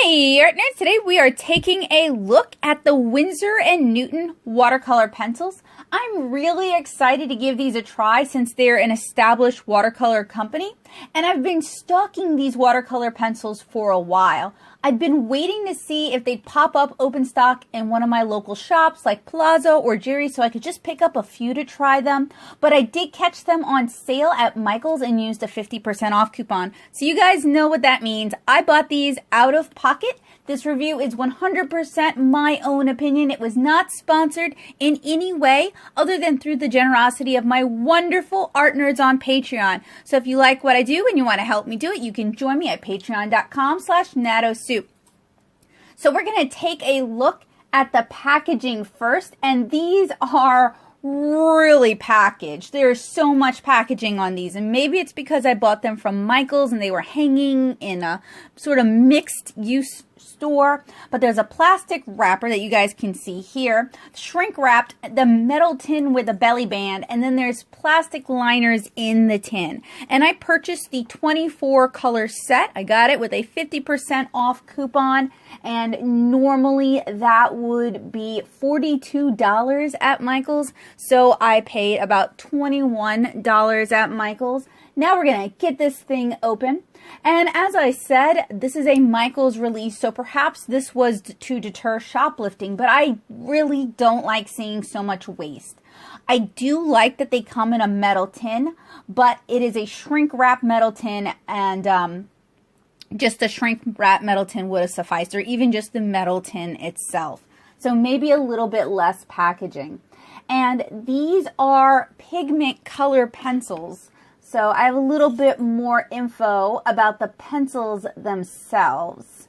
Hey Artnerds, today we are taking a look at the Winsor and Newton watercolor pencils. I'm really excited to give these a try since they're an established watercolor company, and I've been stalking these watercolor pencils for a while. I've been waiting to see if they'd pop up open stock in one of my local shops like Plaza or Jerry's so I could just pick up a few to try them, but I did catch them on sale at Michael's and used a 50% off coupon. So you guys know what that means. I bought these out of pocket. This review is 100% my own opinion. It was not sponsored in any way other than through the generosity of my wonderful Artnerds on Patreon. So if you like what I do and you want to help me do it, you can join me at patreon.com/natosoup. So we're going to take a look at the packaging first, and these are really packaged. There's so much packaging on these, and maybe it's because I bought them from Michael's and they were hanging in a sort of mixed use store, but there's a plastic wrapper that you guys can see here, shrink wrapped, the metal tin with a belly band, and then there's plastic liners in the tin. And I purchased the 24 color set. I got it with a 50% off coupon, and normally that would be $42 at Michael's, so I paid about $21 at Michael's. Now we're gonna get this thing open. And as I said, this is a Michael's release, so perhaps this was to deter shoplifting, but I really don't like seeing so much waste. I do like that they come in a metal tin, but it is a shrink wrap metal tin, and just a shrink wrap metal tin would have sufficed, or even just the metal tin itself. So maybe a little bit less packaging. And these are pigment color pencils. So I have a little bit more info about the pencils themselves.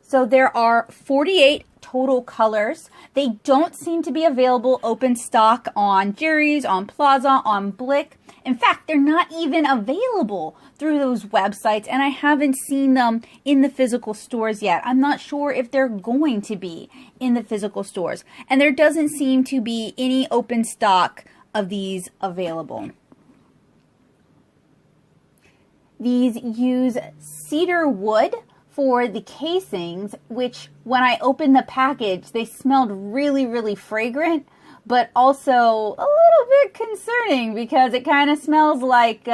So there are 48 total colors. They don't seem to be available open stock on Jerry's, on Plaza, on Blick. In fact, they're not even available through those websites, and I haven't seen them in the physical stores yet. I'm not sure if they're going to be in the physical stores. And there doesn't seem to be any open stock of these available. These use cedar wood for the casings, which when I opened the package, they smelled really, really fragrant, but also a little bit concerning because it kind of smells like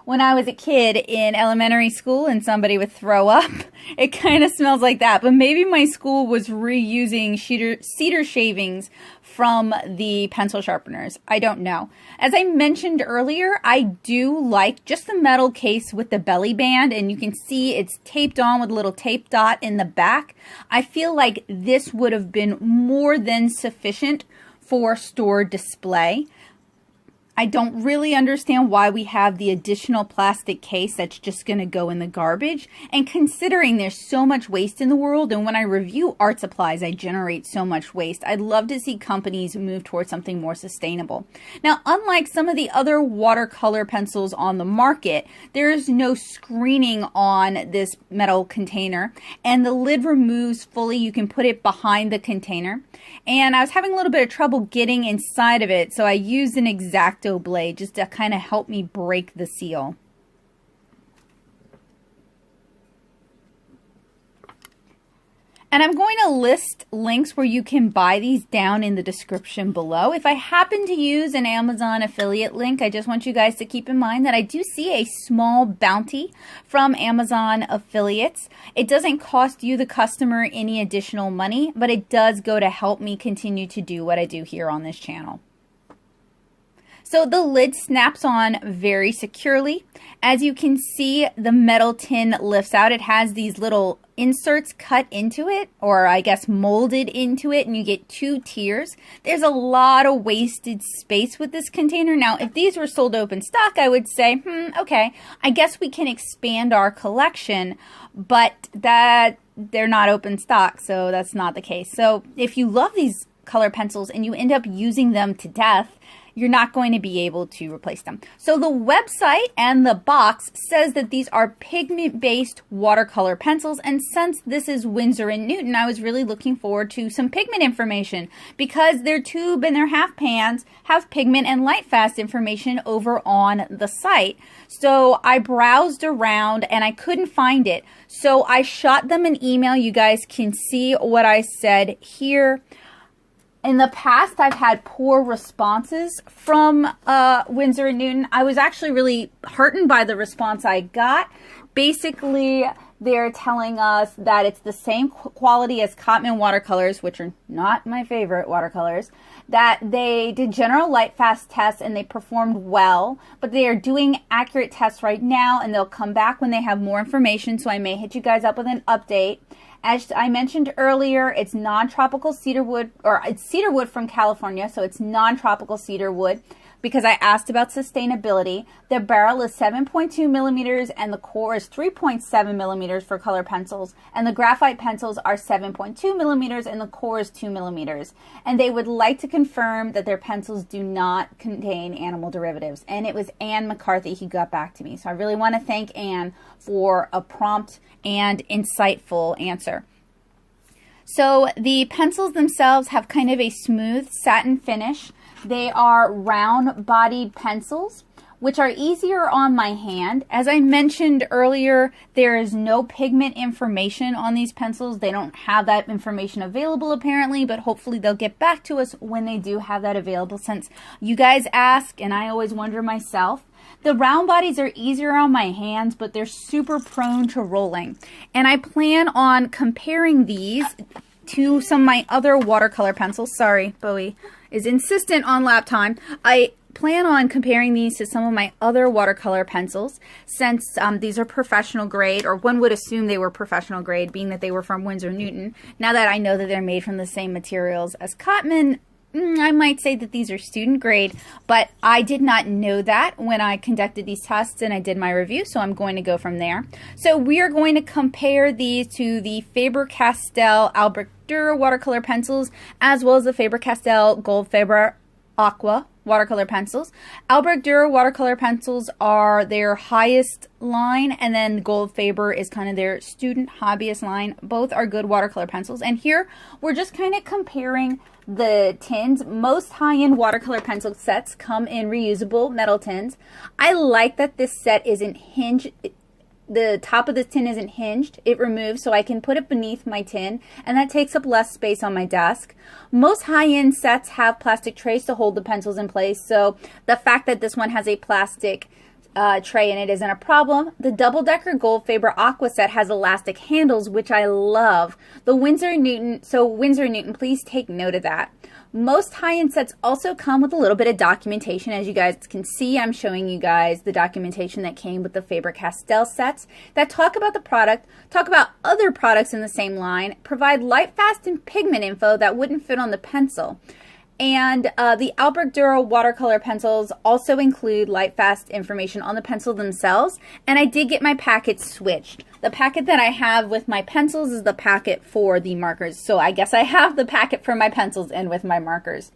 when I was a kid in elementary school and somebody would throw up. It kind of smells like that, but maybe my school was reusing cedar shavings from the pencil sharpeners. I don't know. As I mentioned earlier, I do like just the metal case with the belly band, and you can see it's taped on with a little tape dot in the back. I feel like this would have been more than sufficient for store display. I don't really understand why we have the additional plastic case that's just going to go in the garbage. And considering there's so much waste in the world, and when I review art supplies, I generate so much waste, I'd love to see companies move towards something more sustainable. Now, unlike some of the other watercolor pencils on the market, there is no screening on this metal container, and the lid removes fully. You can put it behind the container. And I was having a little bit of trouble getting inside of it, so I used an X-Acto blade just to kind of help me break the seal. And I'm going to list links where you can buy these down in the description below. If I happen to use an Amazon affiliate link, I just want you guys to keep in mind that I do see a small bounty from Amazon affiliates. It doesn't cost you, the customer, any additional money, but it does go to help me continue to do what I do here on this channel. So the lid snaps on very securely. As you can see, the metal tin lifts out. It has these little inserts cut into it, or I guess molded into it, and you get 2 tiers. There's a lot of wasted space with this container. Now, if these were sold open stock, I would say, okay, I guess we can expand our collection, but that they're not open stock, so that's not the case. So if you love these color pencils and you end up using them to death, you're not going to be able to replace them. So the website and the box says that these are pigment-based watercolor pencils, and since this is Winsor and Newton, I was really looking forward to some pigment information because their tube and their half pans have pigment and light fast information over on the site. So I browsed around and I couldn't find it. So I shot them an email. You guys can see what I said here. In the past, I've had poor responses from Winsor and Newton. I was actually really heartened by the response I got. Basically, they're telling us that it's the same quality as Cotman watercolors, which are not my favorite watercolors, that they did general light fast tests and they performed well, but they are doing accurate tests right now and they'll come back when they have more information, so I may hit you guys up with an update. As I mentioned earlier, it's non-tropical cedarwood, or it's cedarwood from California, so it's non-tropical cedarwood because I asked about sustainability. The barrel is 7.2 millimeters and the core is 3.7 millimeters for color pencils, and the graphite pencils are 7.2 millimeters and the core is 2 millimeters. And they would like to confirm that their pencils do not contain animal derivatives. And it was Ann McCarthy who got back to me. So I really want to thank Ann for a prompt and insightful answer. So the pencils themselves have kind of a smooth satin finish. They are round bodied pencils, which are easier on my hand. As I mentioned earlier, there is no pigment information on these pencils. They don't have that information available apparently, but hopefully they'll get back to us when they do have that available, since you guys ask and I always wonder myself. The round bodies are easier on my hands, but they're super prone to rolling. And I plan on comparing these to some of my other watercolor pencils. Sorry, Bowie is insistent on lap time. I plan on comparing these to some of my other watercolor pencils, since these are professional grade, or one would assume they were professional grade, being that they were from Winsor Newton. Now that I know that they're made from the same materials as Cotman, I might say that these are student grade, but I did not know that when I conducted these tests and I did my review, so I'm going to go from there. So we are going to compare these to the Faber-Castell Albrecht Dürer watercolor pencils, as well as the Faber-Castell Gold Faber Aqua watercolor pencils. Albrecht Dürer watercolor pencils are their highest line, and then Gold Faber is kind of their student hobbyist line. Both are good watercolor pencils, and here we're just kind of comparing the tins. Most high-end watercolor pencil sets come in reusable metal tins. I like that this set isn't hinged. The top of this tin isn't hinged. It removes, so I can put it beneath my tin, and that takes up less space on my desk. Most high-end sets have plastic trays to hold the pencils in place, so the fact that this one has a plastic tray in it isn't a problem. The double-decker Gold Faber Aqua set has elastic handles, which I love. The Winsor Newton, so Winsor Newton, please take note of that. Most high-end sets also come with a little bit of documentation. As you guys can see, I'm showing you guys the documentation that came with the Faber-Castell sets that talk about the product, talk about other products in the same line, provide light, fast, and pigment info that wouldn't fit on the pencil. And the Albrecht Dürer watercolor pencils also include light fast information on the pencil themselves, and I did get my packet switched. The packet that I have with my pencils is the packet for the markers, so I guess I have the packet for my pencils and with my markers.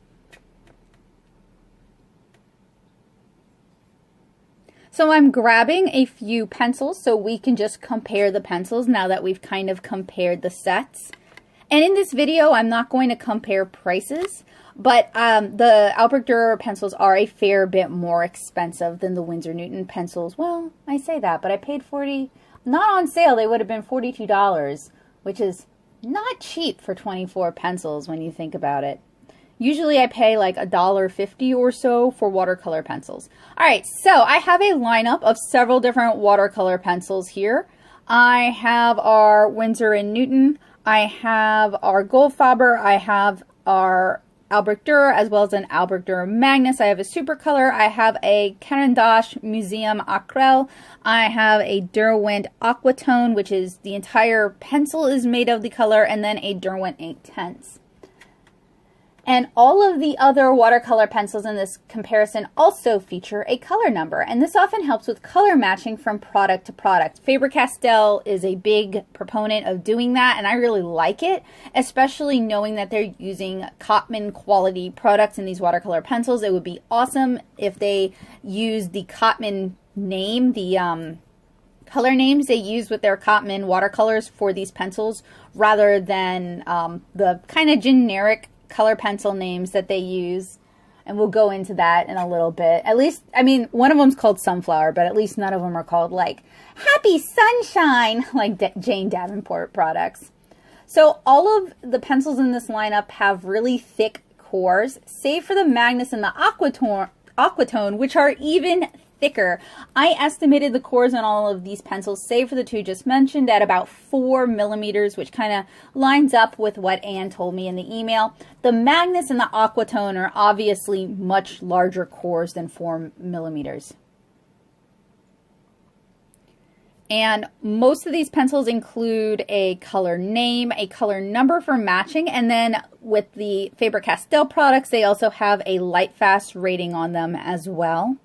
So I'm grabbing a few pencils so we can just compare the pencils now that we've kind of compared the sets. And in this video, I'm not going to compare prices, but the Albrecht Dürer pencils are a fair bit more expensive than the Winsor Newton pencils. Well, I say that, but I paid $40, not on sale, they would have been $42, which is not cheap for 24 pencils when you think about it. Usually I pay like $1.50 or so for watercolor pencils. Alright, so I have a lineup of several different watercolor pencils here. I have our Winsor and Newton, I have our Gold Faber, I have our Albrecht Dürer, as well as an Albrecht Dürer Magnus. I have a Supercolor. I have a Caran Museum Aquarelle. I have a Derwent Aquatone, which is the entire pencil is made of the color, and then a Derwent Inktense. And all of the other watercolor pencils in this comparison also feature a color number, and this often helps with color matching from product to product. Faber-Castell is a big proponent of doing that, and I really like it, especially knowing that they're using Cotman quality products in these watercolor pencils. It would be awesome if they use the Cotman name, the color names they use with their Cotman watercolors for these pencils, rather than the kind of generic color pencil names that they use. And we'll go into that in a little bit. At least, I mean, one of them's called Sunflower, but at least none of them are called like Happy Sunshine, like Jane Davenport products. So all of the pencils in this lineup have really thick cores, save for the Magnus and the Aquatone, which are even thicker. I estimated the cores on all of these pencils, save for the two just mentioned, at about 4 millimeters, which kind of lines up with what Anne told me in the email. The Magnus and the Aquatone are obviously much larger cores than 4 millimeters. And most of these pencils include a color name, a color number for matching, and then with the Faber-Castell products, they also have a light fast rating on them as well.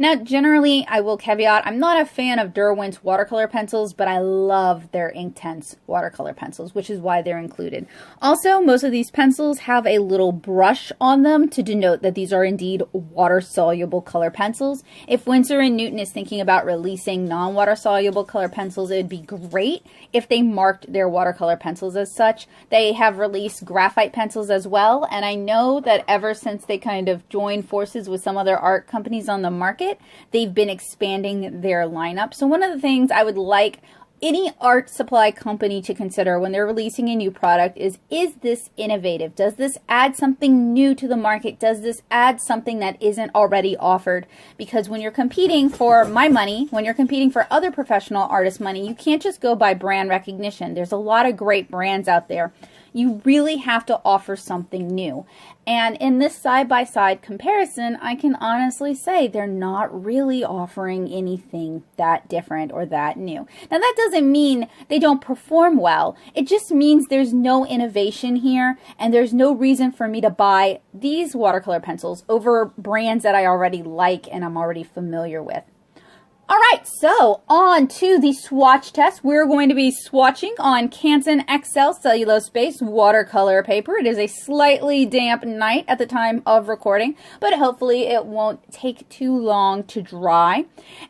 Now, generally, I will caveat, I'm not a fan of Derwent's watercolor pencils, but I love their Inktense watercolor pencils, which is why they're included. Also, most of these pencils have a little brush on them to denote that these are indeed water-soluble color pencils. If Winsor and Newton is thinking about releasing non-water-soluble color pencils, it would be great if they marked their watercolor pencils as such. They have released graphite pencils as well, and I know that ever since they kind of joined forces with some other art companies on the market, they've been expanding their lineup. So one of the things I would like any art supply company to consider when they're releasing a new product is this innovative? Does this add something new to the market? Does this add something that isn't already offered? Because when you're competing for my money, when you're competing for other professional artist money, you can't just go by brand recognition. There's a lot of great brands out there. You really have to offer something new. And in this side-by-side comparison, I can honestly say they're not really offering anything that different or that new. Now, that doesn't mean they don't perform well. It just means there's no innovation here, and there's no reason for me to buy these watercolor pencils over brands that I already like and I'm already familiar with. All right, so on to the swatch test. We're going to be swatching on Canson XL cellulose-based watercolor paper. It is a slightly damp night at the time of recording, but hopefully it won't take too long to dry.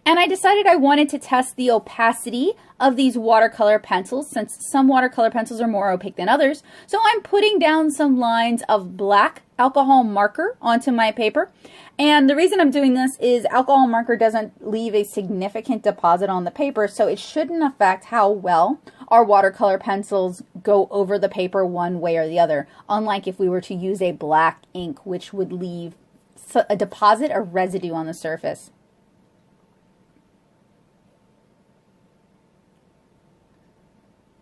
And I decided I wanted to test the opacity of these watercolor pencils, since some watercolor pencils are more opaque than others. So I'm putting down some lines of black alcohol marker onto my paper. And the reason I'm doing this is alcohol marker doesn't leave a significant deposit on the paper, so it shouldn't affect how well our watercolor pencils go over the paper one way or the other, unlike if we were to use a black ink, which would leave a deposit or residue on the surface.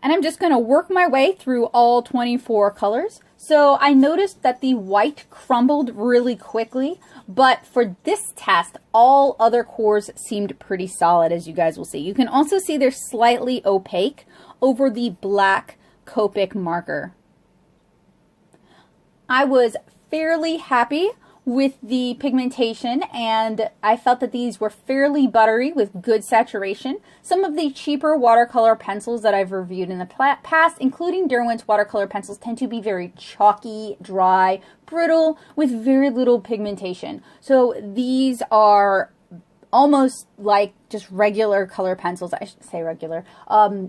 And I'm just going to work my way through all 24 colors. So I noticed that the white crumbled really quickly, but for this test, all other cores seemed pretty solid, as you guys will see. You can also see they're slightly opaque over the black Copic marker. I was fairly happy with the pigmentation, and I felt that these were fairly buttery with good saturation. Some of the cheaper watercolor pencils that I've reviewed in the past, including Derwent's watercolor pencils, tend to be very chalky, dry, brittle, with very little pigmentation. So these are almost like just regular color pencils. I should say regular.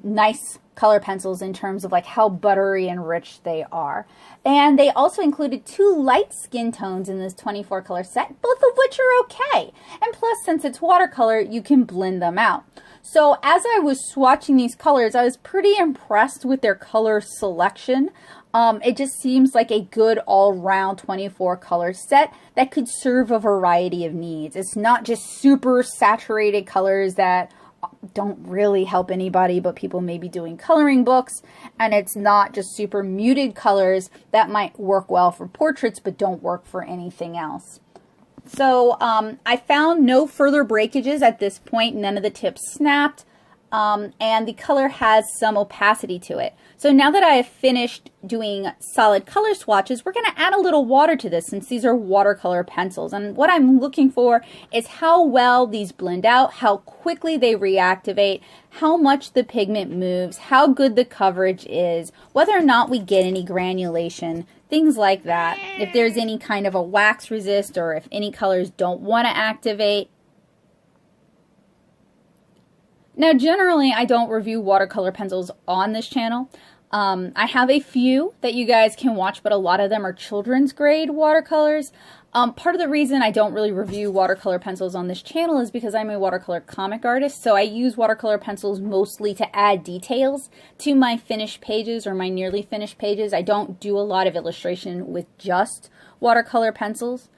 Nice color pencils in terms of like how buttery and rich they are. And they also included 2 light skin tones in this 24 color set, both of which are okay. And plus, since it's watercolor, you can blend them out. So as I was swatching these colors, I was pretty impressed with their color selection. It just seems like a good all-round 24 color set that could serve a variety of needs. It's not just super saturated colors that don't really help anybody but people maybe doing coloring books, and it's not just super muted colors that might work well for portraits but don't work for anything else. So I found no further breakages at this point. None of the tips snapped. and the color has some opacity to it. So now that I have finished doing solid color swatches, we're going to add a little water to this since these are watercolor pencils. And what I'm looking for is how well these blend out, how quickly they reactivate, how much the pigment moves, how good the coverage is, whether or not we get any granulation, things like that. If there's any kind of a wax resist or if any colors don't want to activate. Now, generally, I don't review watercolor pencils on this channel. I have a few that you guys can watch, but a lot of them are children's grade watercolors. Part of the reason I don't really review watercolor pencils on this channel is because I'm a watercolor comic artist, so I use watercolor pencils mostly to add details to my finished pages or my nearly finished pages. I don't do a lot of illustration with just watercolor pencils.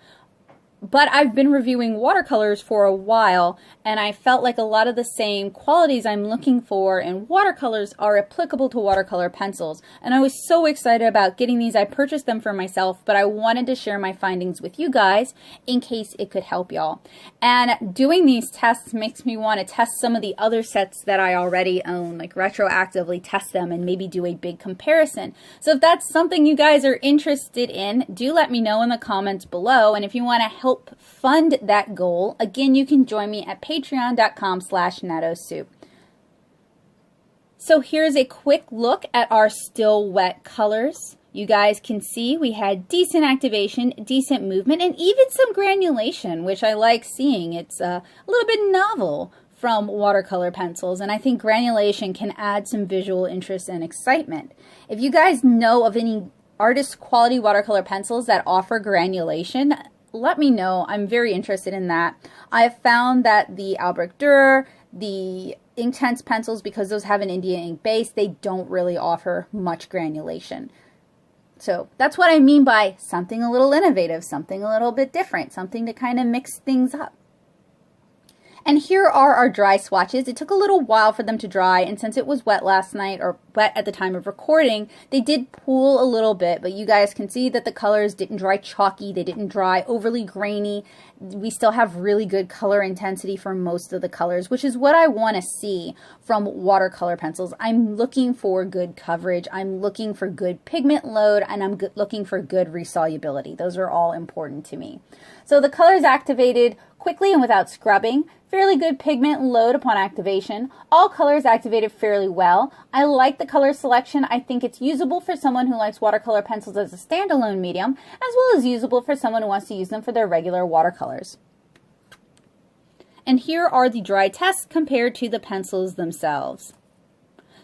But I've been reviewing watercolors for a while, and I felt like a lot of the same qualities I'm looking for in watercolors are applicable to watercolor pencils. And I was so excited about getting these. I purchased them for myself, but I wanted to share my findings with you guys in case it could help y'all. And doing these tests makes me want to test some of the other sets that I already own, like retroactively test them and maybe do a big comparison. So if that's something you guys are interested in, do let me know in the comments below. And if you want to help fund that goal, again, you can join me at patreon.com/nattosoup. So here's a quick look at our still wet colors. You guys can see we had decent activation, decent movement, and even some granulation, which I like seeing. It's a little bit novel from watercolor pencils, and I think granulation can add some visual interest and excitement. If you guys know of any artist quality watercolor pencils that offer granulation, let me know. I'm very interested in that. I have found that the Albrecht Dürer, the Inktense pencils, because those have an India ink base, they don't really offer much granulation. So that's what I mean by something a little innovative, something a little bit different, something to kind of mix things up. And here are our dry swatches. It took a little while for them to dry, and since it was wet last night, or wet at the time of recording, they did pool a little bit, but you guys can see that the colors didn't dry chalky, they didn't dry overly grainy. We still have really good color intensity for most of the colors, which is what I want to see from watercolor pencils. I'm looking for good coverage, I'm looking for good pigment load, and I'm looking for good resolubility. Those are all important to me. So the colors activated quickly and without scrubbing. Fairly good pigment load upon activation. All colors activated fairly well. I like the color selection. I think it's usable for someone who likes watercolor pencils as a standalone medium, as well as usable for someone who wants to use them for their regular watercolors. And here are the dry tests compared to the pencils themselves.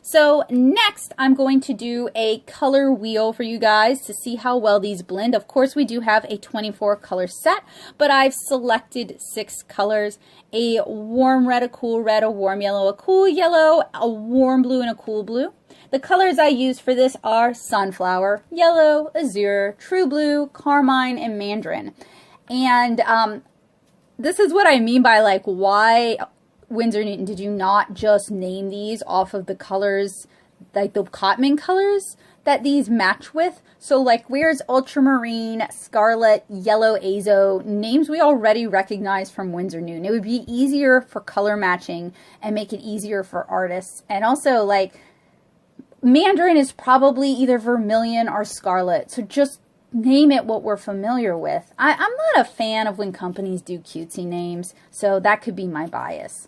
So next, I'm going to do a color wheel for you guys to see how well these blend. Of course, we do have a 24 color set, but I've selected 6 colors: a warm red, a cool red, a warm yellow, a cool yellow, a warm blue, and a cool blue. The colors I used for this are sunflower, yellow, azure, true blue, carmine, and mandarin. And this is what I mean by like why Winsor Newton did you not just name these off of the colors, like the Cotman colors that these match with? So like where's ultramarine, scarlet, yellow azo, names we already recognize from Winsor Newton. It would be easier for color matching and make it easier for artists. And also like mandarin is probably either vermilion or scarlet, so just name it what we're familiar with. I'm not a fan of when companies do cutesy names, so that could be my bias.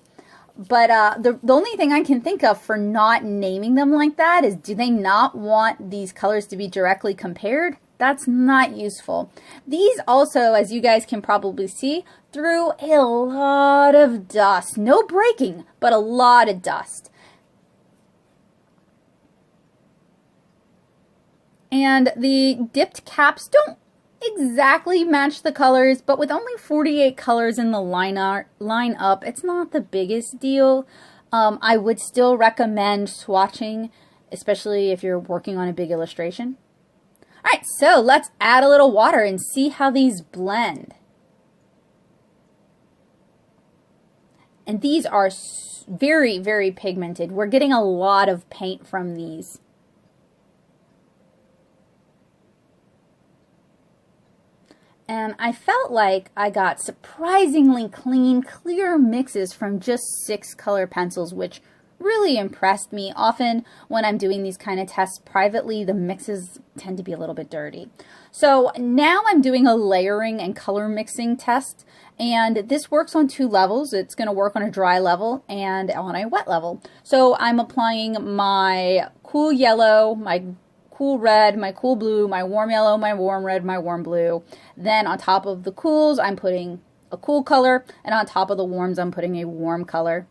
But the only thing I can think of for not naming them like that is, do they not want these colors to be directly compared? That's not useful. These also, as you guys can probably see, threw a lot of dust. No breaking, but a lot of dust. And the dipped caps don't exactly match the colors, but with only 48 colors in the lineup, it's not the biggest deal. I would still recommend swatching, especially if you're working on a big illustration. All right, so let's add a little water and see how these blend. And these are very, very pigmented. We're getting a lot of paint from these. And I felt like I got surprisingly clean, clear mixes from just 6 color pencils, which really impressed me. Often when I'm doing these kind of tests privately, the mixes tend to be a little bit dirty. So now I'm doing a layering and color mixing test, and this works on 2 levels. It's going to work on a dry level and on a wet level. So I'm applying my cool yellow, my cool red, my cool blue, my warm yellow, my warm red, my warm blue. Then on top of the cools, I'm putting a cool color, and on top of the warms, I'm putting a warm color.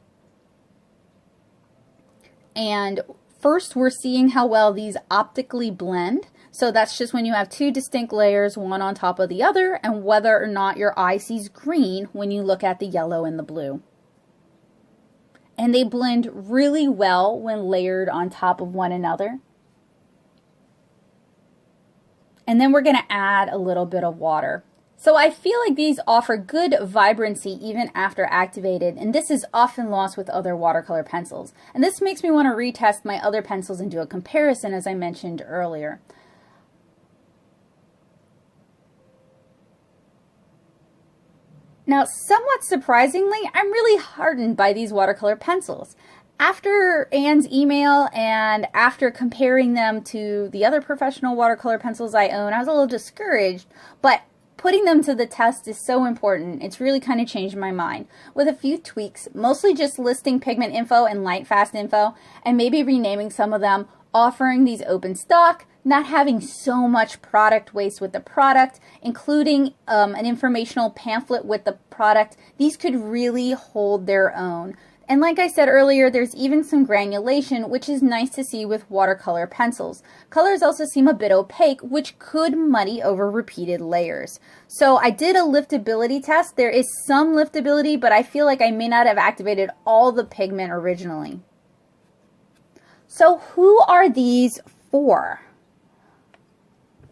And first, we're seeing how well these optically blend. So that's just when you have 2 distinct layers, one on top of the other, and whether or not your eye sees green when you look at the yellow and the blue. And they blend really well when layered on top of one another. And then we're going to add a little bit of water. So I feel like these offer good vibrancy even after activated, and this is often lost with other watercolor pencils. And this makes me want to retest my other pencils and do a comparison, as I mentioned earlier. Now, somewhat surprisingly, I'm really heartened by these watercolor pencils. After Anne's email and after comparing them to the other professional watercolor pencils I own, I was a little discouraged, but putting them to the test is so important. It's really kind of changed my mind. With a few tweaks, mostly just listing pigment info and light fast info, and maybe renaming some of them, offering these open stock, not having so much product waste with the product, including an informational pamphlet with the product. These could really hold their own. And like I said earlier, there's even some granulation, which is nice to see with watercolor pencils. Colors also seem a bit opaque, which could muddy over repeated layers. So I did a liftability test. There is some liftability, but I feel like I may not have activated all the pigment originally. So who are these for?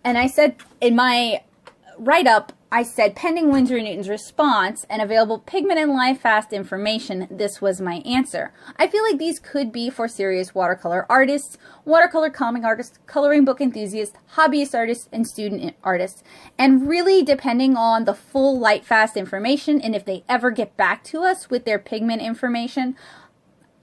And I said in my write-up, I said, pending Winsor and Newton's response and available pigment and light fast information, this was my answer. I feel like these could be for serious watercolor artists, watercolor comic artists, coloring book enthusiasts, hobbyist artists, and student artists. And really depending on the full light fast information and if they ever get back to us with their pigment information,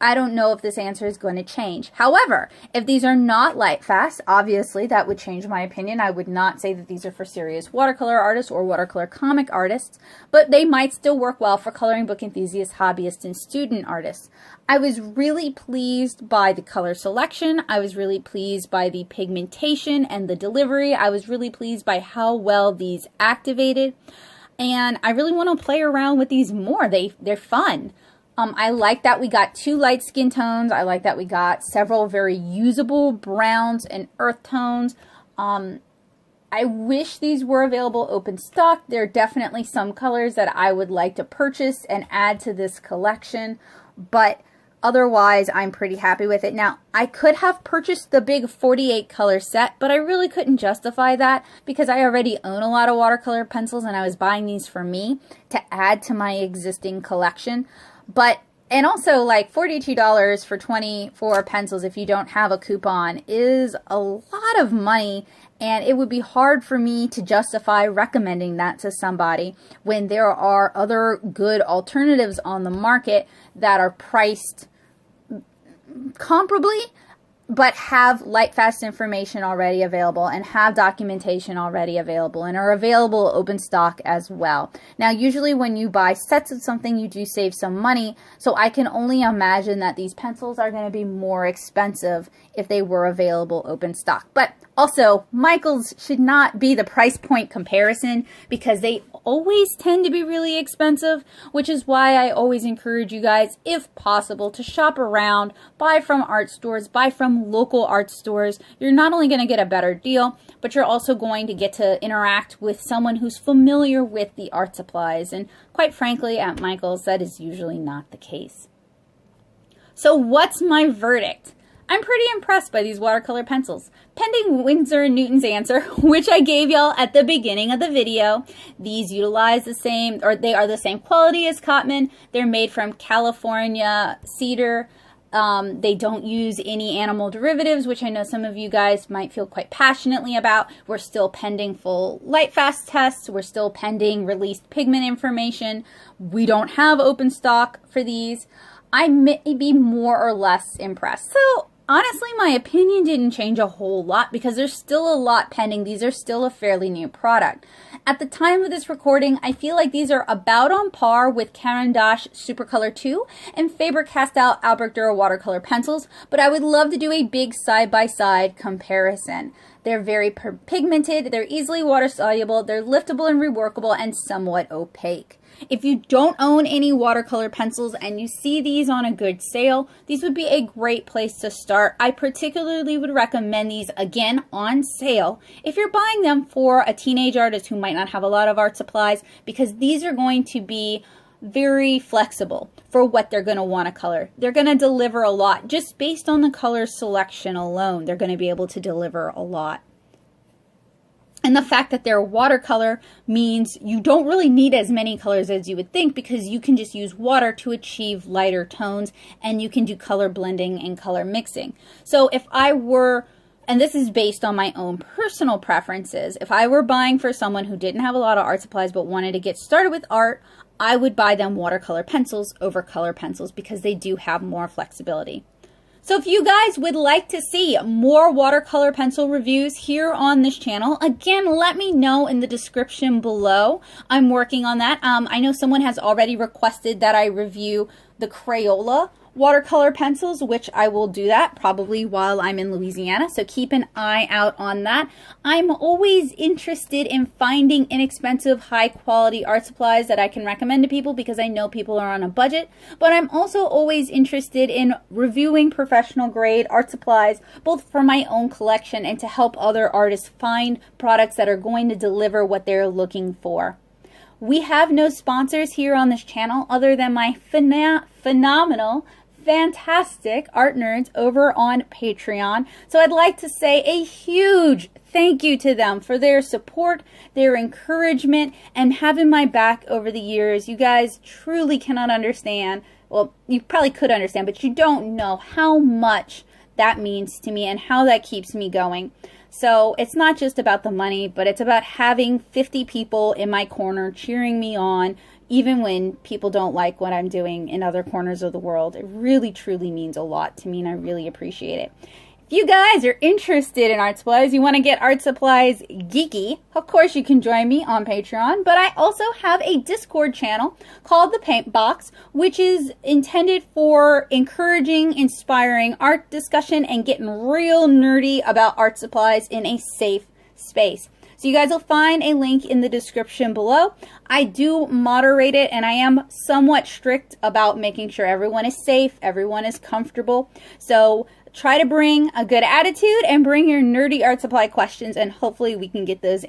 I don't know if this answer is going to change. However, if these are not light fast, obviously that would change my opinion. I would not say that these are for serious watercolor artists or watercolor comic artists, but they might still work well for coloring book enthusiasts, hobbyists, and student artists. I was really pleased by the color selection. I was really pleased by the pigmentation and the delivery. I was really pleased by how well these activated. And I really want to play around with these more. They're fun. I like that we got 2 light skin tones. I like that we got several very usable browns and earth tones. I wish these were available open stock. There are definitely some colors that I would like to purchase and add to this collection, but otherwise I'm pretty happy with it. Now, I could have purchased the big 48 color set, but I really couldn't justify that because I already own a lot of watercolor pencils and I was buying these for me to add to my existing collection. And also, like, $42 for 24 pencils if you don't have a coupon is a lot of money, and it would be hard for me to justify recommending that to somebody when there are other good alternatives on the market that are priced comparably but have light fast information already available and have documentation already available and are available open stock as well. Now, usually when you buy sets of something, you do save some money, so I can only imagine that these pencils are going to be more expensive if they were available open stock. But also, Michaels should not be the price point comparison because they always tend to be really expensive, which is why I always encourage you guys, if possible, to shop around, buy from art stores, buy from local art stores. You're not only going to get a better deal, but you're also going to get to interact with someone who's familiar with the art supplies. And quite frankly, at Michaels, that is usually not the case. So what's my verdict? I'm pretty impressed by these watercolor pencils. Pending Winsor and Newton's answer, which I gave y'all at the beginning of the video, these utilize the same, or they are the same quality as Cotman. They're made from California cedar. They don't use any animal derivatives, which I know some of you guys might feel quite passionately about. We're still pending full light fast tests. We're still pending released pigment information. We don't have open stock for these. I may be more or less impressed. So honestly, my opinion didn't change a whole lot because there's still a lot pending. These are still a fairly new product. At the time of this recording, I feel like these are about on par with Caran Supercolor 2 and Faber-Castell Albrecht Dürer watercolor pencils, but I would love to do a big side-by-side comparison. They're very pigmented, they're easily water-soluble, they're liftable and reworkable, and somewhat opaque. If you don't own any watercolor pencils and you see these on a good sale, these would be a great place to start. I particularly would recommend these, again, on sale if you're buying them for a teenage artist who might not have a lot of art supplies, because these are going to be very flexible for what they're going to want to color. They're going to deliver a lot. Just based on the color selection alone, they're going to be able to deliver a lot. And the fact that they're watercolor means you don't really need as many colors as you would think, because you can just use water to achieve lighter tones, and you can do color blending and color mixing. So if I were, and this is based on my own personal preferences, if I were buying for someone who didn't have a lot of art supplies but wanted to get started with art, I would buy them watercolor pencils over color pencils because they do have more flexibility. So if you guys would like to see more watercolor pencil reviews here on this channel, again, let me know in the description below. I'm working on that. I know someone has already requested that I review the Crayola watercolor pencils, which I will do that probably while I'm in Louisiana, so keep an eye out on that. I'm always interested in finding inexpensive, high quality art supplies that I can recommend to people because I know people are on a budget, but I'm also always interested in reviewing professional grade art supplies, both for my own collection and to help other artists find products that are going to deliver what they're looking for. We have no sponsors here on this channel other than my phenomenal, fantastic Artnerds over on Patreon. So I'd like to say a huge thank you to them for their support, their encouragement, and having my back over the years. You guys truly cannot understand. Well, you probably could understand, but you don't know how much that means to me and how that keeps me going. So it's not just about the money, but it's about having 50 people in my corner cheering me on, even when people don't like what I'm doing in other corners of the world. It really, truly means a lot to me, and I really appreciate it. If you guys are interested in art supplies, you want to get art supplies geeky, of course you can join me on Patreon, but I also have a Discord channel called The Paint Box, which is intended for encouraging, inspiring art discussion and getting real nerdy about art supplies in a safe space. So you guys will find a link in the description below. I do moderate it, and I am somewhat strict about making sure everyone is safe, everyone is comfortable. So try to bring a good attitude and bring your nerdy art supply questions, and hopefully we can get those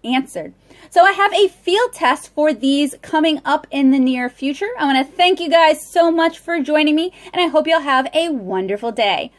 answered. So I have a field test for these coming up in the near future. I want to thank you guys so much for joining me, and I hope you'll have a wonderful day.